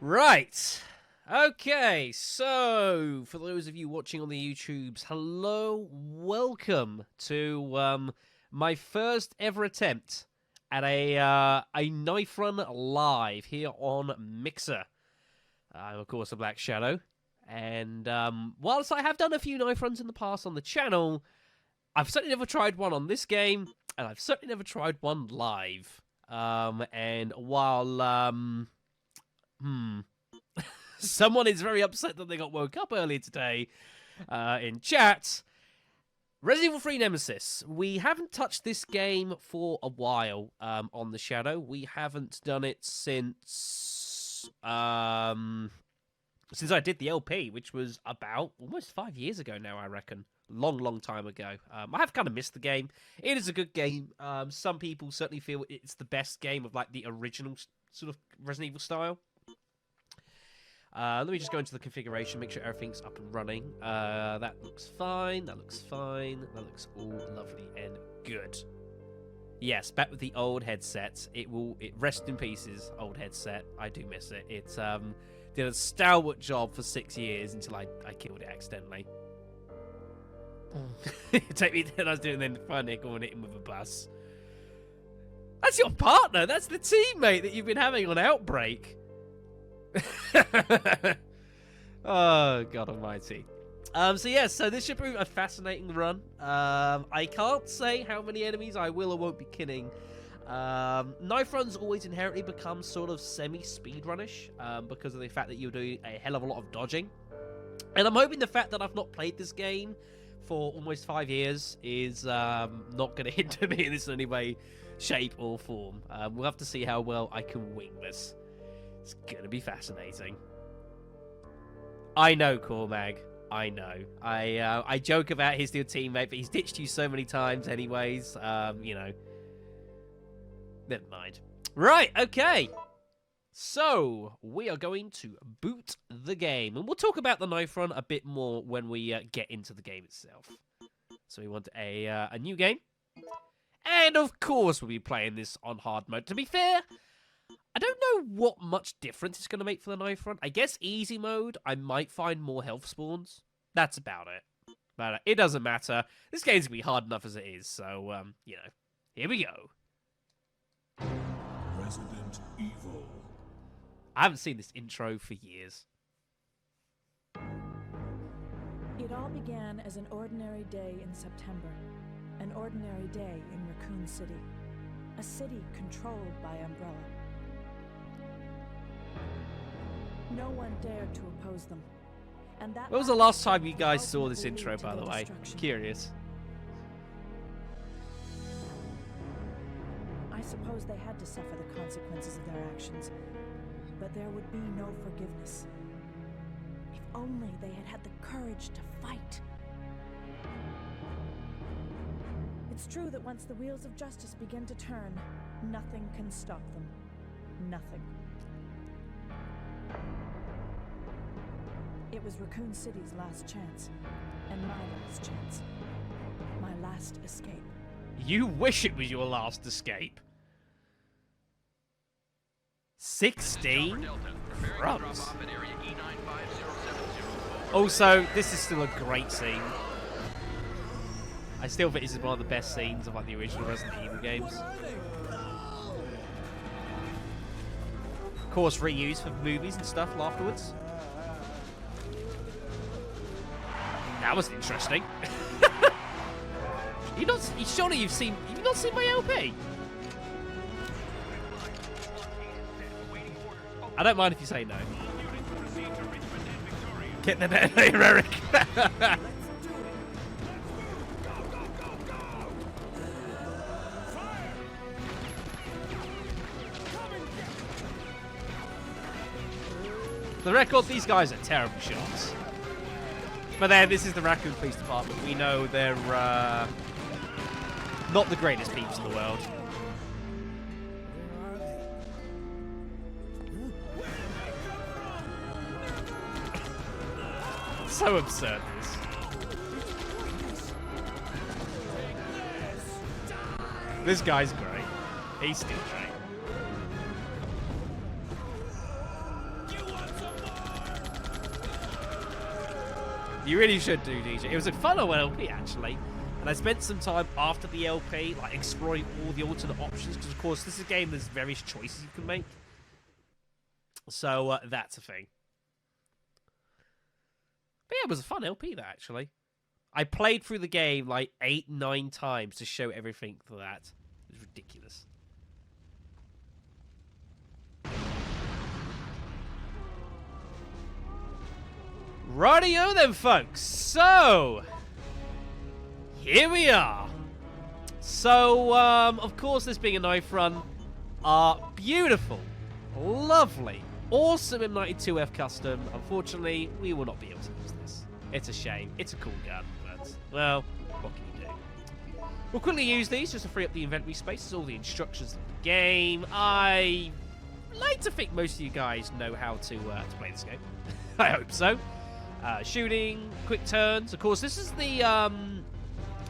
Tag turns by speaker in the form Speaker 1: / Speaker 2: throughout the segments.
Speaker 1: Right. Okay, so for those of you watching on the YouTubes, hello, welcome to my first ever attempt at a knife run live here on Mixer. I'm of course a Black Shadow, and whilst I have done a few knife runs in the past on the channel, I've certainly never tried one on this game, and I've certainly never tried one live. And while someone is very upset that they got woke up earlier today in chat. Resident Evil 3 Nemesis. We haven't touched this game for a while on the Shadow. We haven't done it since I did the LP, which was about almost 5 years ago now, I reckon. Long time ago. I have kind of missed the game. It is a good game. Some people certainly feel it's the best game of like the original sort of Resident Evil style. Let me just go into the configuration, make sure everything's up and running. That looks fine. That looks fine. That looks all lovely and good. Yes, back with the old headset. It rest in pieces, old headset. I do miss it. It did a stalwart job for 6 years until I killed it accidentally. Take me then I was doing then finally going hitting with a bus. That's your partner. That's the teammate that you've been having on Outbreak. Oh god almighty. So this should prove a fascinating run. I can't say how many enemies I will or won't be killing. Knife runs always inherently become sort of semi-speedrunish because of the fact that you're doing a hell of a lot of dodging. And I'm hoping the fact that I've not played this game for almost 5 years is not going to hinder me in this in any way, shape or form. We'll have to see how well I can wing this. It's going to be fascinating. I know, Cormag. I know. I joke about his new teammate, but he's ditched you so many times anyways. You know. Never mind. Right, okay. So, we are going to boot the game. And we'll talk about the knife run a bit more when we get into the game itself. So we want a new game. And of course we'll be playing this on hard mode. To be fair, I don't know what much difference it's going to make for the knife run. I guess easy mode, I might find more health spawns. That's about it. But it doesn't matter. This game's going to be hard enough as it is. So, you know, here we go.
Speaker 2: Resident Evil.
Speaker 1: I haven't seen this intro for years.
Speaker 3: It all began as an ordinary day in September. An ordinary day in Raccoon City. A city controlled by Umbrella. No one dared to oppose them. And that
Speaker 1: When was the last time you guys saw this intro, by the way? Curious.
Speaker 3: I suppose they had to suffer the consequences of their actions. But there would be no forgiveness. If only they had had the courage to fight. It's true that once the wheels of justice begin to turn, nothing can stop them. Nothing. It was Raccoon City's last chance, and my last chance. My last escape.
Speaker 1: You wish it was your last escape. 16? Crumbs. Also, this is still a great scene. I still think this is one of the best scenes of like the original Resident Evil games. Of course, reused for movies and stuff afterwards. That was interesting. Surely you've not seen my LP? I don't mind if you say no. Get the detonator, Eric. The record, these guys are terrible shots. But then, this is the Raccoon Police Department. We know they're not the greatest peeps in the world. So absurd, this. This guy's great. He's still great. You really should do, DJ. It was a fun LP, actually. And I spent some time after the LP, like, exploring all the alternate options. Because, of course, this is a game there's various choices you can make. So, that's a thing. But yeah, it was a fun LP, that, actually. I played through the game, like, 8, 9 times to show everything for that. It was ridiculous. Rightio then, folks. So, here we are. So, of course, this being a knife run, beautiful, lovely, awesome M92F custom. Unfortunately, we will not be able to use this. It's a shame. It's a cool gun, but, well, what can you do? We'll quickly use these just to free up the inventory space. There's all the instructions of the game. I like to think most of you guys know how to play this game. I hope so. Shooting, quick turns. Of course, this is the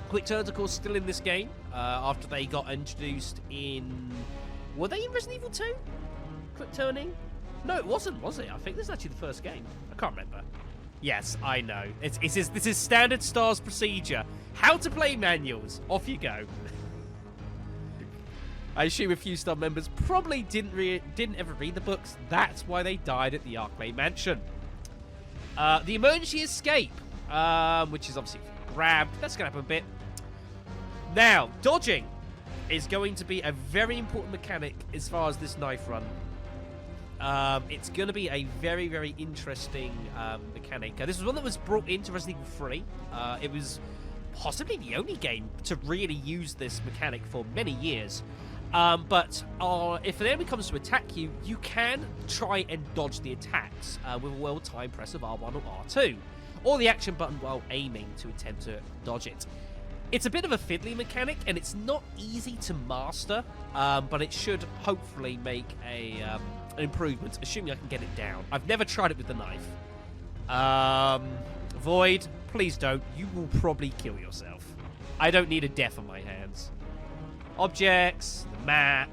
Speaker 1: quick turns, of course, still in this game after they got introduced in... Were they in Resident Evil 2? Quick turning? No, it wasn't, was it? I think this is actually the first game. I can't remember. Yes, I know. This is standard STARS procedure. How to play manuals. Off you go. I assume a few STAR members probably didn't ever read the books. That's why they died at the Arclay Mansion. The emergency escape, which is obviously grabbed. That's going to happen a bit. Now, dodging is going to be a very important mechanic as far as this knife run. It's going to be a very, very interesting mechanic. This was one that was brought into Resident Evil 3. It was possibly the only game to really use this mechanic for many years. But if an enemy comes to attack you, you can try and dodge the attacks with a well-timed press of R1 or R2, or the action button while aiming to attempt to dodge it. It's a bit of a fiddly mechanic, and it's not easy to master, but it should hopefully make an improvement, assuming I can get it down. I've never tried it with the knife. Void, please don't. You will probably kill yourself. I don't need a death on my hands. Objects, the map,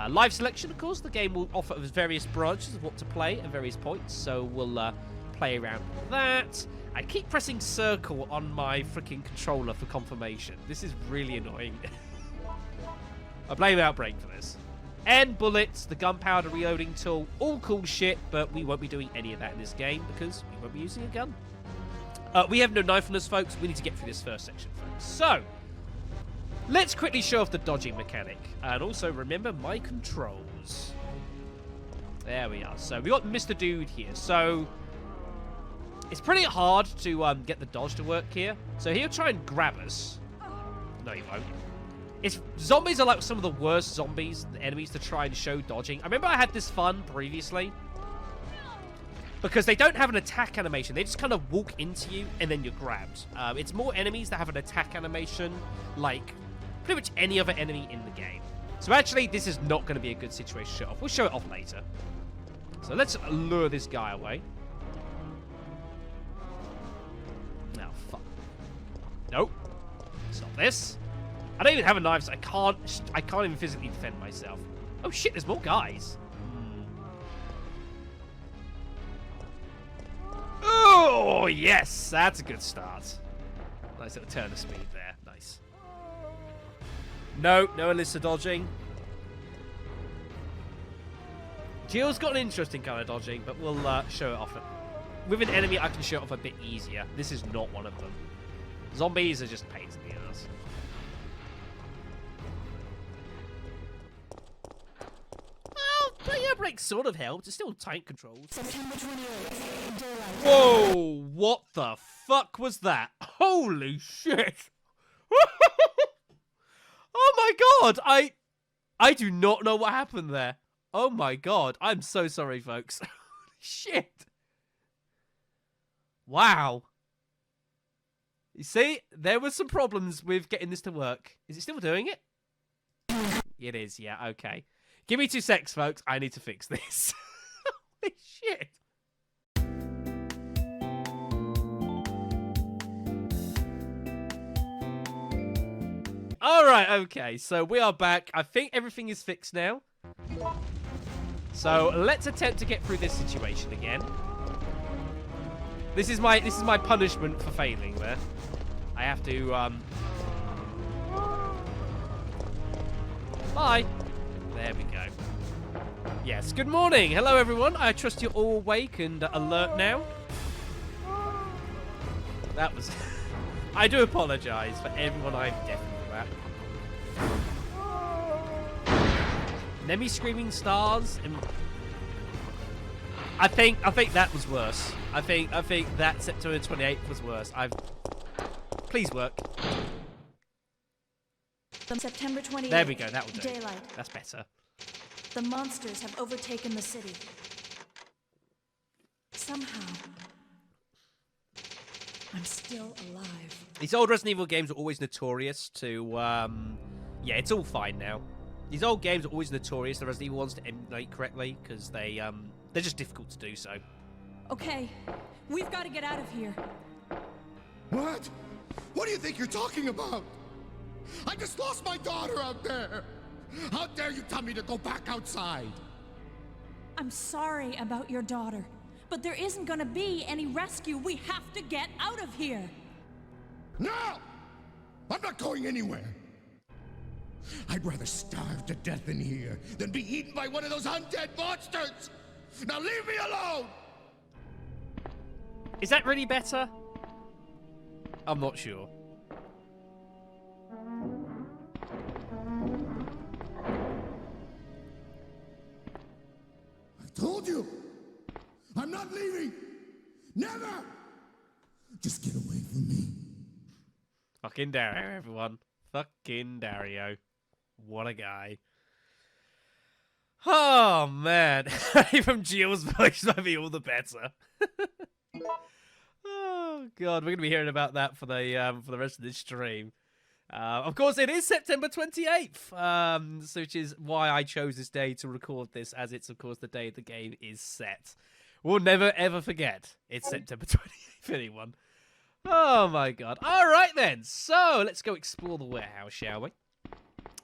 Speaker 1: live selection, of course. The game will offer various branches of what to play at various points, so we'll play around with that. I keep pressing circle on my freaking controller for confirmation. This is really annoying. I blame Outbreak for this. And bullets, the gunpowder reloading tool, all cool shit, but we won't be doing any of that in this game because we won't be using a gun. We have no knife on us, folks. We need to get through this first section, folks. So, let's quickly show off the dodging mechanic. And also, remember my controls. There we are. So, we got Mr. Dude here. So, it's pretty hard to get the dodge to work here. So, he'll try and grab us. No, he won't. Zombies are like some of the worst zombies, the enemies to try and show dodging. I remember I had this fun previously. Because they don't have an attack animation. They just kind of walk into you and then you're grabbed. It's more enemies that have an attack animation like pretty much any other enemy in the game. So actually, this is not going to be a good situation to show off. We'll show it off later. So let's lure this guy away. Now, fuck. Nope. Stop this. I don't even have a knife, so I can't even physically defend myself. Oh shit, there's more guys. Oh, yes! That's a good start. Nice little turn of speed there. Nice. No Alyssa dodging. Jill's got an interesting kind of dodging, but we'll show it off. With an enemy, I can show it off a bit easier. This is not one of them. Zombies are just pains in the ass. Player break sort of helped. It's still tight controls. Whoa! What the fuck was that? Holy shit! Oh my god! I do not know what happened there. Oh my god! I'm so sorry, folks. Shit! Wow. You see, there were some problems with getting this to work. Is it still doing it? It is. Yeah. Okay. Give me 2 secs, folks. I need to fix this. Holy shit. All right, okay. So we are back. I think everything is fixed now. So let's attempt to get through this situation again. This is my punishment for failing there. I have to Bye. There we go. Yes, good morning. Hello everyone. I trust you're all awake and alert now. That was I do apologize for everyone I've deafened for that. Nemi screaming stars and I think that was worse. I think that September 28th was worse. Please work.
Speaker 3: September 28th.
Speaker 1: There we go. That will do.
Speaker 3: Daylight.
Speaker 1: That's better.
Speaker 3: The monsters have overtaken the city. Somehow, I'm still alive.
Speaker 1: These old Resident Evil games are always notorious to, yeah, it's all fine now. These old games are always notorious, the Resident Evil ones, to emulate correctly, because they're just difficult to do so.
Speaker 3: Okay, we've got to get out of here.
Speaker 2: What? What do you think you're talking about? I just lost my daughter out there! How dare you tell me to go back outside?
Speaker 3: I'm sorry about your daughter, but there isn't gonna be any rescue. We have to get out of here!
Speaker 2: No! I'm not going anywhere! I'd rather starve to death in here than be eaten by one of those undead monsters! Now leave me alone!
Speaker 1: Is that really better? I'm not sure.
Speaker 2: I told you! I'm not leaving! Never! Just get away from me.
Speaker 1: Fucking Dario, everyone. Fucking Dario. What a guy. Oh, man. Even Jill's voice might be all the better. Oh, God. We're going to be hearing about that for the rest of this stream. Of course, it is September 28th, so which is why I chose this day to record this, as it's, of course, the day the game is set. We'll never, ever forget it's September 28th, anyone. Oh, my God. All right, then. So, let's go explore the warehouse, shall we?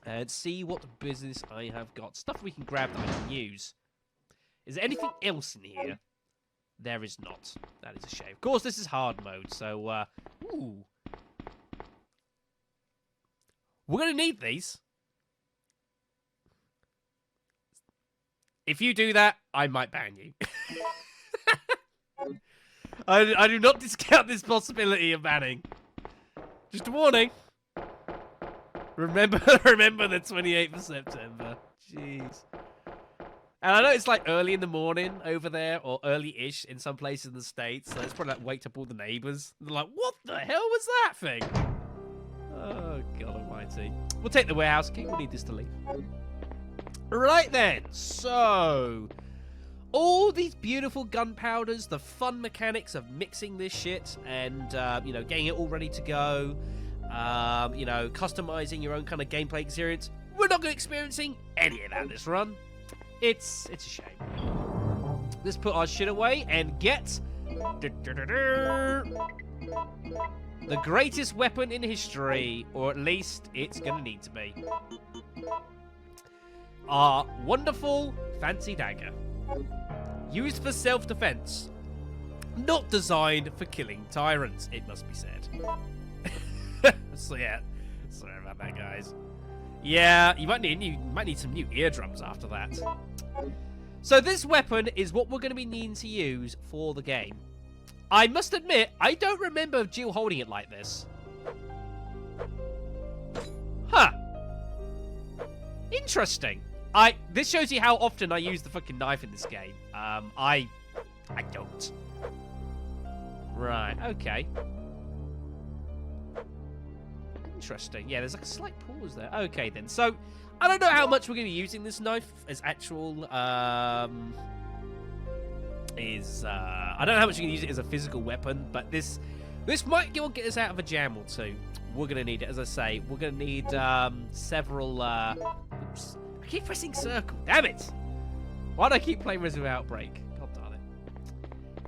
Speaker 1: And see what business I have got. Stuff we can grab that I can use. Is there anything else in here? There is not. That is a shame. Of course, this is hard mode, so, ooh. We're going to need these. If you do that, I might ban you. I do not discount this possibility of banning. Just a warning. Remember the 28th of September. Jeez. And I know it's like early in the morning over there, or early-ish in some places in the States, so it's probably like waked up all the neighbors. They're like, what the hell was that thing? Oh, God almighty. We'll take the warehouse key. We'll need this to leave. Right then. So, all these beautiful gunpowders, the fun mechanics of mixing this shit and, you know, getting it all ready to go, you know, customizing your own kind of gameplay experience. We're not going to be experiencing any of that this run. It's a shame. Let's put our shit away and get the greatest weapon in history, or at least it's going to need to be. Our wonderful fancy dagger. Used for self-defense. Not designed for killing tyrants, it must be said. So yeah, sorry about that, guys. Yeah, you might need some new eardrums after that. So this weapon is what we're going to be needing to use for the game. I must admit, I don't remember Jill holding it like this. Huh. Interesting. This shows you how often I use the fucking knife in this game. I don't. Right, okay. Interesting. Yeah, there's like a slight pause there. Okay, then. So, I don't know how much we're going to be using this knife as actual, I don't know how much you can use it as a physical weapon, but this might get us out of a jam or two. We're going to need it, as I say. We're going to need several, oops. I keep pressing circle. Damn it! Why do I keep playing Resident Evil Outbreak? God darn it.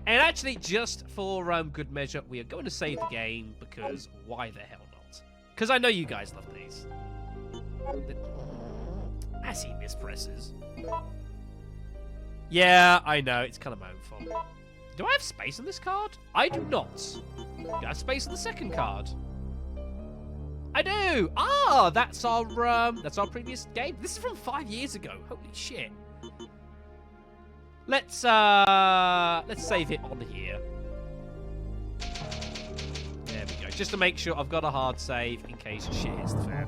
Speaker 1: And actually, just for good measure, we are going to save the game, because why the hell not? Because I know you guys love these. As he mispresses. Yeah, I know. It's kind of my own fault. Do I have space on this card? I do not. Do I have space on the second card? I do! Ah, that's our previous game. This is from 5 years ago. Holy shit. Let's save it on here. There we go. Just to make sure I've got a hard save in case shit hits the fan.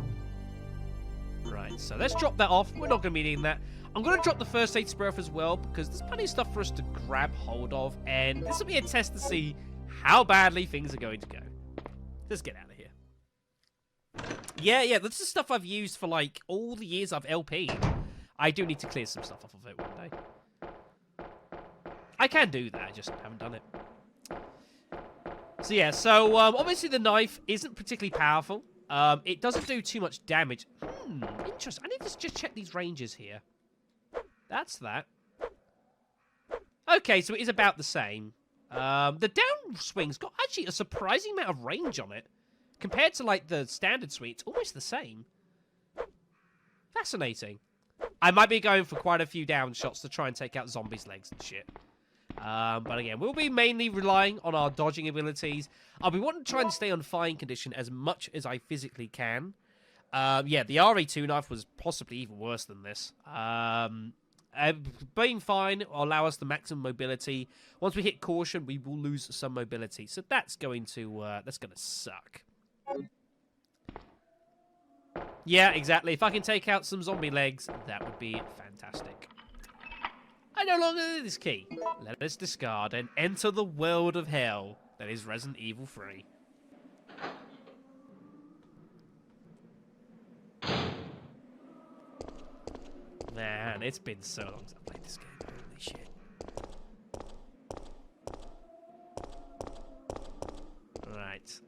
Speaker 1: Right, so let's drop that off. We're not going to be needing that. I'm going to drop the first aid spray off as well because there's plenty of stuff for us to grab hold of, and this will be a test to see how badly things are going to go. Let's get out of here. Yeah, this is stuff I've used for, like, all the years I've LP'd. I do need to clear some stuff off of it one day. I can do that, I just haven't done it. So, yeah, obviously the knife isn't particularly powerful. It doesn't do too much damage. Interesting. I need to just check these ranges here. That's that. Okay, so it is about the same. The downswing's got actually a surprising amount of range on it. Compared to, like, the standard swing, it's almost the same. Fascinating. I might be going for quite a few down shots to try and take out zombies' legs and shit. But again, we'll be mainly relying on our dodging abilities. I'll be wanting to try and stay on firing condition as much as I physically can. Yeah, the RE2 knife was possibly even worse than this. Being fine will allow us the maximum mobility. Once we hit caution, we will lose some mobility. So that's going to suck. Yeah, exactly. If I can take out some zombie legs, that would be fantastic. I no longer need this key. Let us discard and enter the world of hell that is Resident Evil 3. Man, it's been so long since I played this game. Holy shit. Right.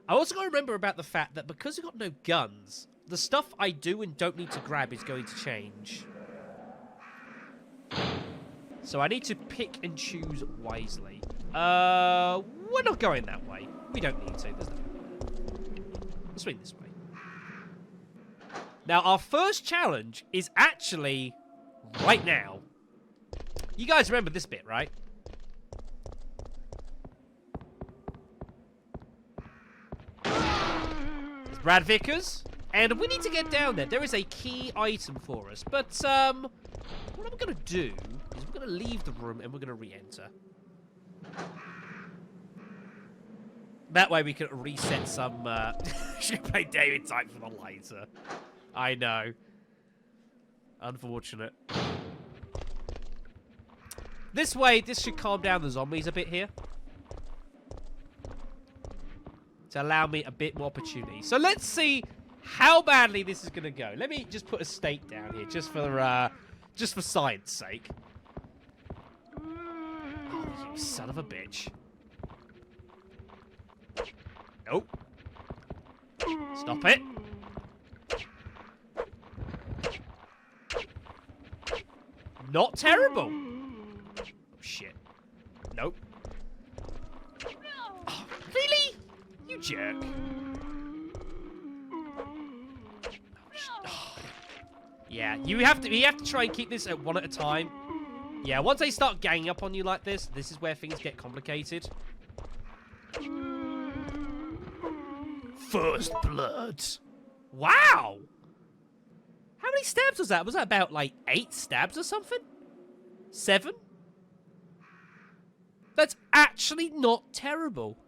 Speaker 1: I also got to remember about the fact that because we've got no guns, the stuff I do and don't need to grab is going to change. So I need to pick and choose wisely. We're not going that way. We don't need to. There's no point. Let's swing this way. Now, our first challenge is actually right now. You guys remember this bit, right? It's Brad Vickers, and we need to get down there. There is a key item for us, but what I'm going to do is we're going to leave the room and we're going to re-enter. That way we can reset some... should play David type for the laser. I know. Unfortunate. This way, this should calm down the zombies a bit here. To allow me a bit more opportunity. So let's see how badly this is going to go. Let me just put a stake down here, just for science sake. Oh, you son of a bitch. Nope. Stop it. Not terrible. Oh, shit. Nope. Oh, really? You jerk. Oh, yeah, you have to try and keep this at one at a time. Yeah, once they start ganging up on you like this is where things get complicated. First blood. Wow. How many stabs was that? Was that about, like, 8 stabs or something? 7? That's actually not terrible.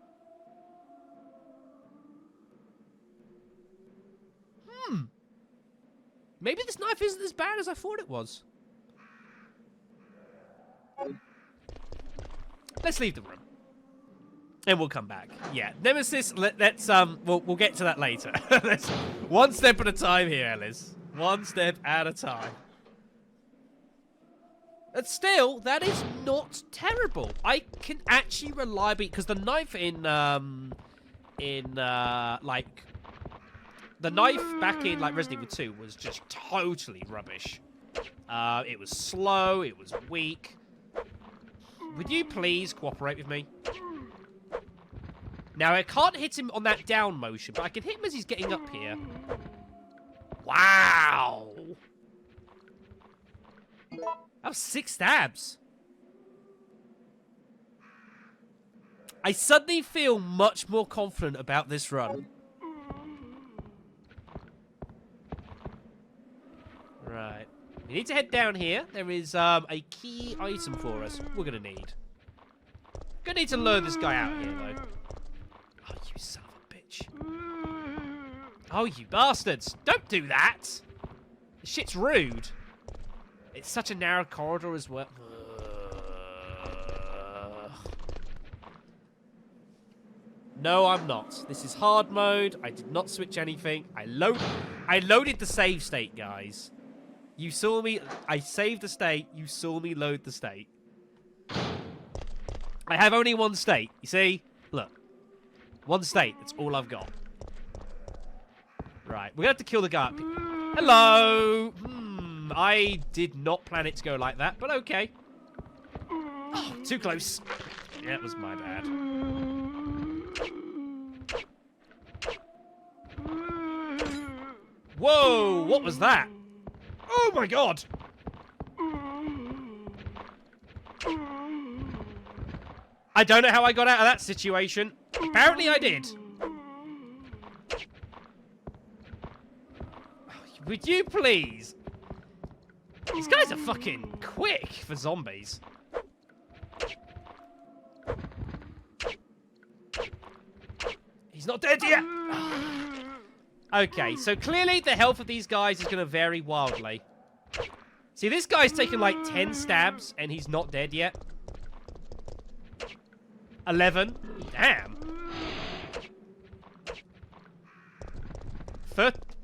Speaker 1: Maybe this knife isn't as bad as I thought it was. Let's leave the room. And we'll come back. Yeah, Nemesis, let's, we'll get to that later. Let's, one step at a time here, Ellis. One step at a time. But still, that is not terrible. I can actually reliably... Because the knife like... The knife back in, like, Resident Evil 2 was just totally rubbish. It was slow, it was weak. Would you please cooperate with me? Now, I can't hit him on that down motion, but I can hit him as he's getting up here. Wow! That was 6 stabs. I suddenly feel much more confident about this run. Right. We need to head down here. There is a key item for us. We're gonna need. Gonna need to lure this guy out here, though. Oh, you son of a bitch. Oh, you bastards. Don't do that. This shit's rude. It's such a narrow corridor as well. No, I'm not. This is hard mode. I did not switch anything. I loaded the save state, guys. You saw me. I saved the state. You saw me load the state. I have only one state. You see? Look. One state. That's all I've got. Right. We're going to have to kill the guy. Hello. I did not plan it to go like that, but okay. Oh, too close. Yeah, it was my bad. Whoa! What was that? Oh my god! I don't know how I got out of that situation. Apparently I did. Would you please? These guys are fucking quick for zombies. He's not dead yet. Okay, so clearly the health of these guys is going to vary wildly. See, this guy's taken like 10 stabs and he's not dead yet. 11. Damn.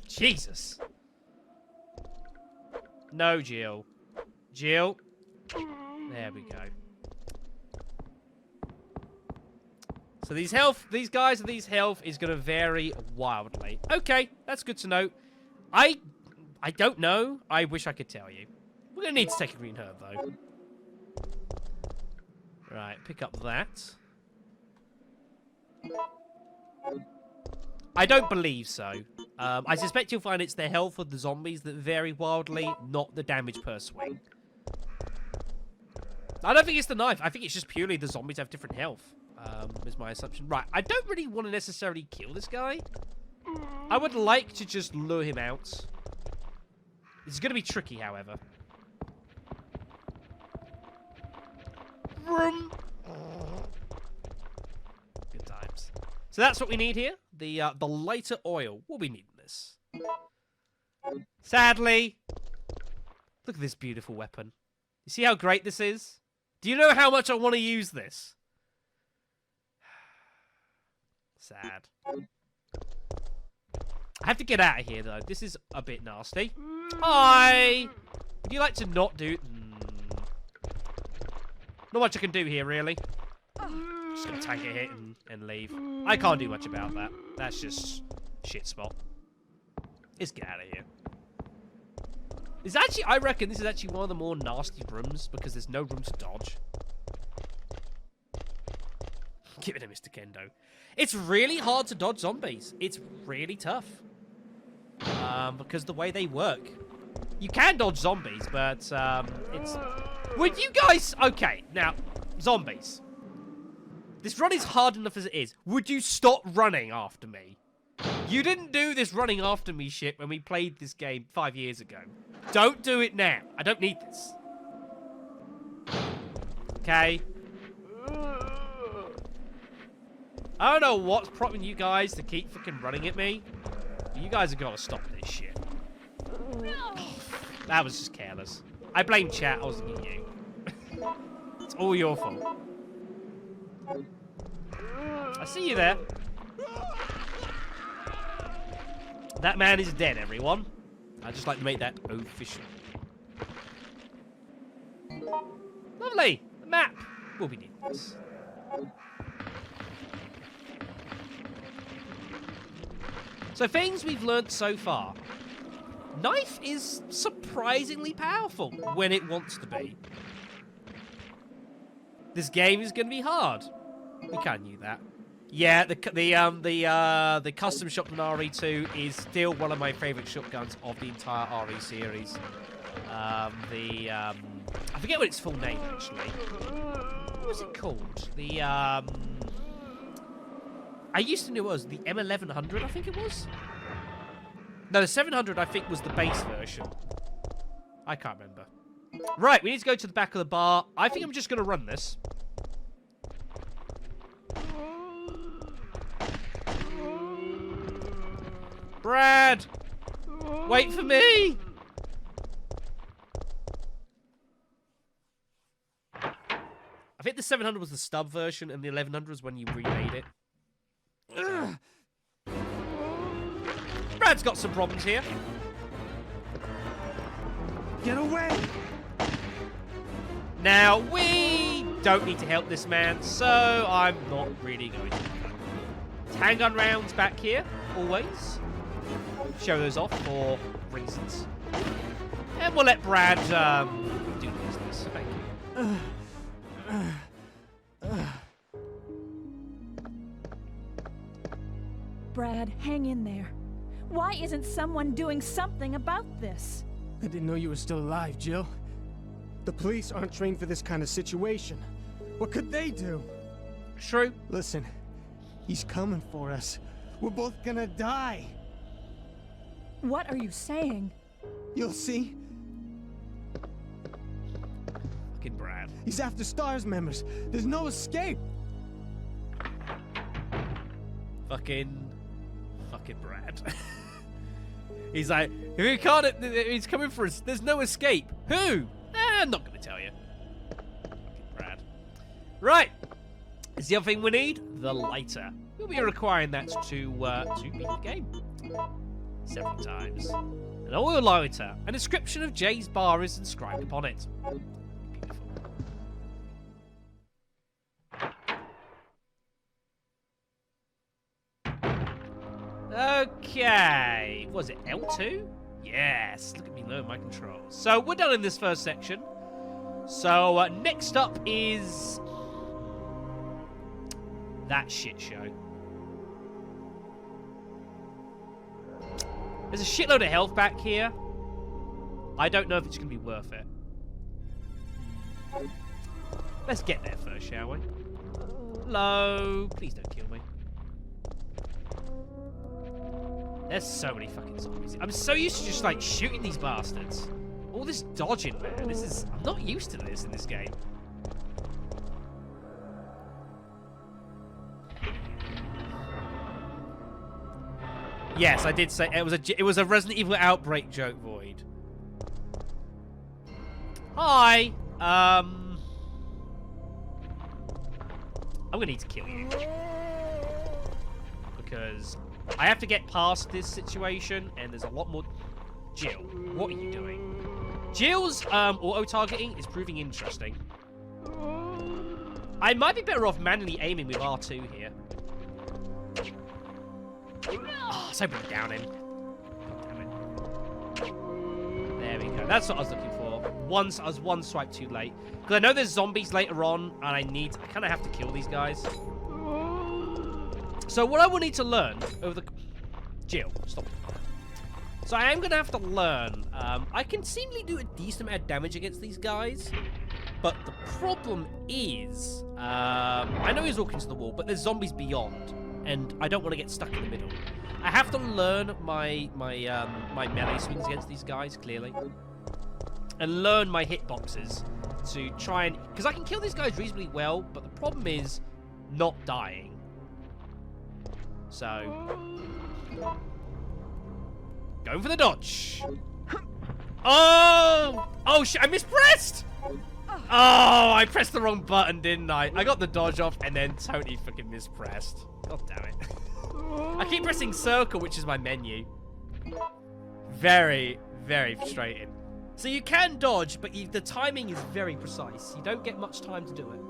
Speaker 1: Jesus. No, Jill. Jill. There we go. So these guys and these health is going to vary wildly. Okay, that's good to know. I don't know. I wish I could tell you. We're going to need to take a green herb, though. Right, pick up that. I don't believe so. I suspect you'll find it's the health of the zombies that vary wildly, not the damage per swing. I don't think it's the knife. I think it's just purely the zombies have different health, is my assumption. Right, I don't really want to necessarily kill this guy. I would like to just lure him out. It's going to be tricky, however. Vroom. Good times. So that's what we need here. The lighter oil. We'll be needing this. Sadly. Look at this beautiful weapon. You see how great this is? Do you know how much I want to use this? Sad. I have to get out of here, though. This is a bit nasty. Hi! Would you like to not do... Not much I can do here, really. Just gonna tank a hit and leave. I can't do much about that. That's just shit spot. Let's get out of here. It's actually, I reckon this is actually one of the more nasty rooms because there's no room to dodge. Give it to Mr. Kendo. It's really hard to dodge zombies. It's really tough. Because the way they work. You can dodge zombies, but it's... Would you guys... Okay, now, zombies. This run is hard enough as it is. Would you stop running after me? You didn't do this running after me shit when we played this game 5 years ago. Don't do it now. I don't need this. Okay? I don't know what's prompting you guys to keep fucking running at me. But you guys have got to stop this shit. That was just careless. I blame chat. I was looking at you. It's all your fault. I see you there. That man is dead, everyone. I'd just like to make that official. Lovely. The map. We'll be needing this. So things we've learnt so far. Knife is surprisingly powerful when it wants to be. This game is going to be hard. We kind of knew that. Yeah, the custom shotgun RE2 is still one of my favourite shotguns of the entire RE series. I forget what its full name actually. What was it called? I used to know it was the M1100, I think it was. No, the 700, I think, was the base version. I can't remember. Right, we need to go to the back of the bar. I think I'm just going to run this. Brad! Wait for me! I think the 700 was the stub version, and the 1100 was when you remade it. Brad's got some problems here.
Speaker 4: Get away!
Speaker 1: Now, we don't need to help this man, so I'm not really going to. Handgun rounds back here, always. Show those off for reasons. And we'll let Brad do the business. Thank you.
Speaker 3: Brad, hang in there. Why isn't someone doing something about this?
Speaker 4: I didn't know you were still alive, Jill. The police aren't trained for this kind of situation. What could they do?
Speaker 1: True.
Speaker 4: Listen, he's coming for us. We're both gonna die.
Speaker 3: What are you saying?
Speaker 4: You'll see.
Speaker 1: Fucking Brad.
Speaker 4: He's after STARS members. There's no escape.
Speaker 1: Fucking Brad. He's like, if you can't, he's coming for us. There's no escape. Who? I'm not going to tell you. Fucking Brad. Right. Is the other thing we need? The lighter. We'll be requiring that to beat the game. Several times. An oil lighter. A description of Jay's bar is inscribed upon it. Beautiful. Okay. Was it L2? Yes. Look at me learn my controls. So we're done in this first section. So next up is that shit show. There's a shitload of health back here. I don't know if it's going to be worth it. Let's get there first, shall we? Hello. Please don't kill me. There's so many fucking zombies. I'm so used to just, like, shooting these bastards. All this dodging, man. I'm not used to this in this game. Yes, I did say it was a Resident Evil Outbreak joke, Void. Hi. I'm gonna need to kill you because I have to get past this situation, and there's a lot more. Jill, what are you doing? Jill's auto-targeting is proving interesting. I might be better off manually aiming with R2 here. Oh, so bring down him. Damn it. There we go. That's what I was looking for. I was one swipe too late. Because I know there's zombies later on, and I kind of have to kill these guys. So what I will need to learn over the... Jill, stop. So I am going to have to learn. I can seemingly do a decent amount of damage against these guys. But the problem is... I know he's walking to the wall, but there's zombies beyond. And I don't want to get stuck in the middle. I have to learn my melee swings against these guys, clearly. And learn my hitboxes to try and... Because I can kill these guys reasonably well, but the problem is not dying. So... Going for the dodge. Oh! Oh, shit, I mispressed! Oh, I pressed the wrong button, didn't I? I got the dodge off and then totally fucking mispressed. God damn it. I keep pressing circle, which is my menu. Very, very frustrating. So you can dodge, but the timing is very precise. You don't get much time to do it.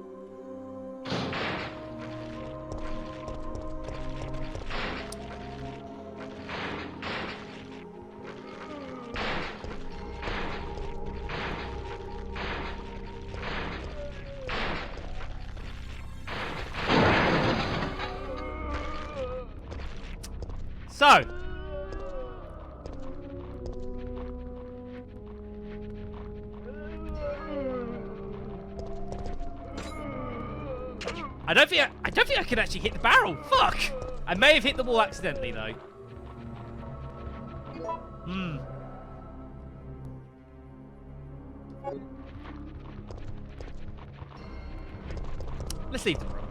Speaker 1: So, I don't think I can actually hit the barrel. Fuck! I may have hit the wall accidentally though. Let's leave the room.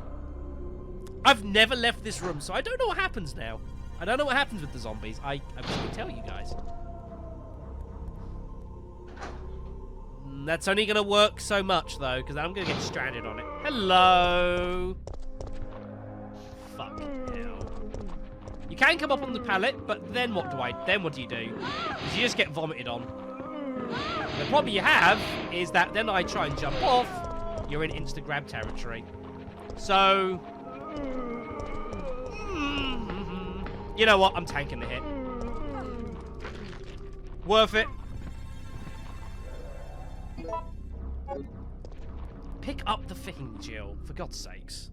Speaker 1: I've never left this room, so I don't know what happens now. I don't know what happens with the zombies. I wish I could tell you guys. That's only going to work so much, though, because I'm going to get stranded on it. Hello! Fuck hell. You can come up on the pallet, but then what do you do? Because you just get vomited on. The problem you have is that then I try and jump off, you're in insta-grab territory. So... you know what? I'm tanking the hit. Worth it. Pick up the thing, Jill, for God's sakes.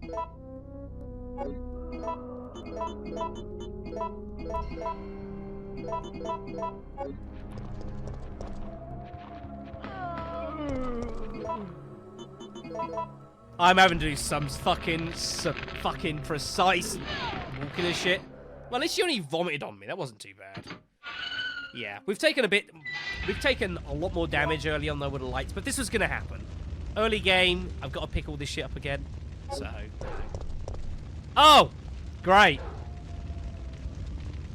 Speaker 1: I'm having to do some fucking precise walking and shit. Well, at least she only vomited on me. That wasn't too bad. Yeah, we've taken a lot more damage early on though with the lights, but this was gonna happen. Early game, I've got to pick all this shit up again. So, oh, great,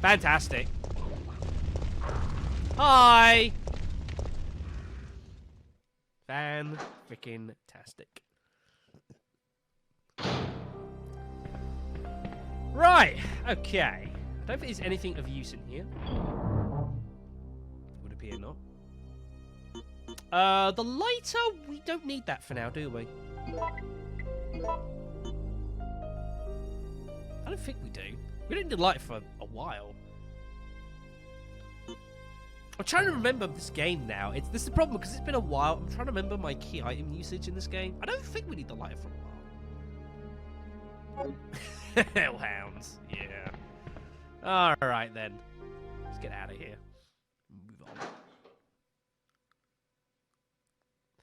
Speaker 1: fantastic. Hi, fan-freaking-tastic. Right, okay. I don't think there's anything of use in here. Would appear not. The lighter, we don't need that for now, do we? I don't think we do. We didn't need the light for a while. I'm trying to remember this game now. This is the problem, because it's been a while. I'm trying to remember my key item usage in this game. I don't think we need the lighter for a while. Hellhounds, yeah. Alright then. Let's get out of here.